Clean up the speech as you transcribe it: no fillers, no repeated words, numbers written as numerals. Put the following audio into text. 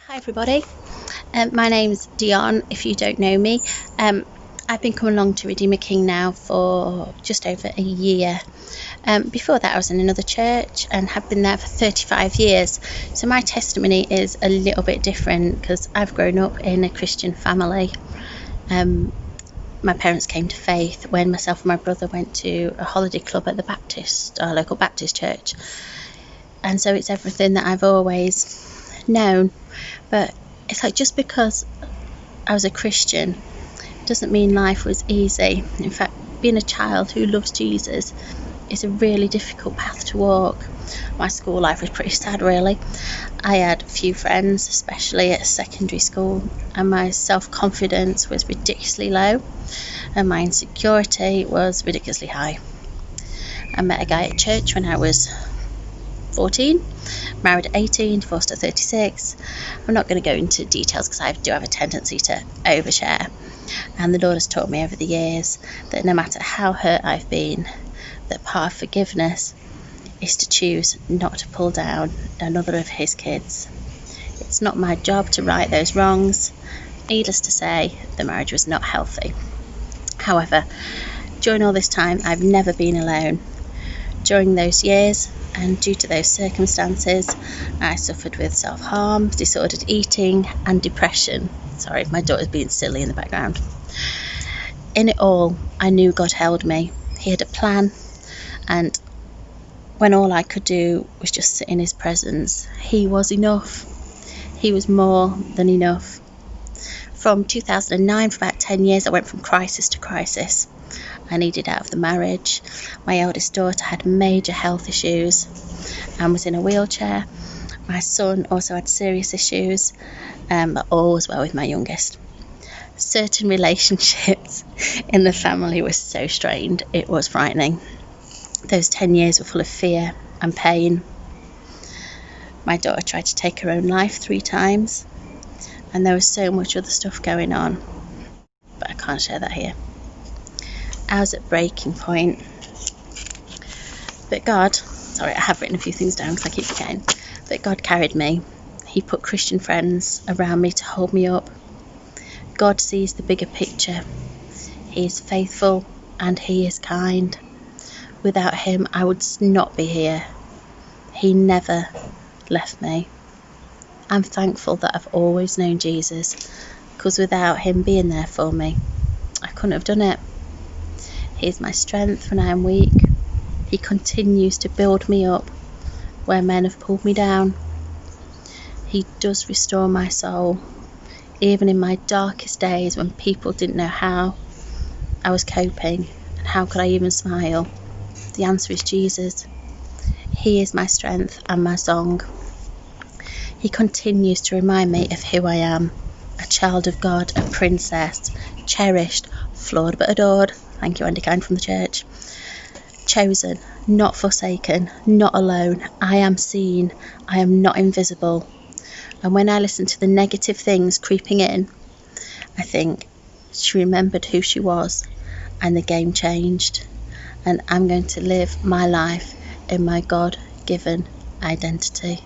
Hi everybody, my name's Dionne, if you don't know me. I've been coming along to Redeemer King now for just over a year. Before that I was in another church and have been there for 35 years. So my testimony is a little bit different because I've grown up in a Christian family. My parents came to faith when myself and my brother went to a holiday club at our local Baptist church. And so it's everything that I've always known. But it's like, just because I was a Christian doesn't mean life was easy. In fact, being a child who loves Jesus is a really difficult path to walk. My school life was pretty sad, really. I had few friends, especially at secondary school, and my self-confidence was ridiculously low and my insecurity was ridiculously high. I met a guy at church when I was 14, married at 18, divorced at 36. I'm not going to go into details because I do have a tendency to overshare. And the Lord has taught me over the years that no matter how hurt I've been, that part of forgiveness is to choose not to pull down another of his kids. It's not my job to right those wrongs. Needless to say, the marriage was not healthy. However, during all this time, I've never been alone. During those years, and due to those circumstances, I suffered with self-harm, disordered eating and depression. Sorry, my daughter's being silly in the background. In it all, I knew God held me. He had a plan, and when all I could do was just sit in his presence, he was enough. He was more than enough. From 2009, for about 10 years, I went from crisis to crisis. I needed out of the marriage. My eldest daughter had major health issues and was in a wheelchair. My son also had serious issues, but all was well with my youngest. Certain relationships in the family were so strained, it was frightening. Those 10 years were full of fear and pain. My daughter tried to take her own life 3 times, and there was so much other stuff going on, but I can't share that here. I was at breaking point, but God, I have written a few things down because I keep forgetting, but God carried me. He put Christian friends around me to hold me up. God sees the bigger picture. He is faithful and he is kind. Without him, I would not be here. He never left me. I'm thankful that I've always known Jesus, because without him being there for me, I couldn't have done it. He is my strength when I am weak. He continues to build me up where men have pulled me down. He does restore my soul, even in my darkest days when people didn't know how I was coping and how could I even smile. The answer is Jesus. He is my strength and my song. He continues to remind me of who I am, a child of God, a princess, cherished, flawed but adored. Thank you, Andy Kind from the church. Chosen, not forsaken, not alone. I am seen. I am not invisible. And when I listen to the negative things creeping in, I think she remembered who she was and the game changed. And I'm going to live my life in my God-given identity.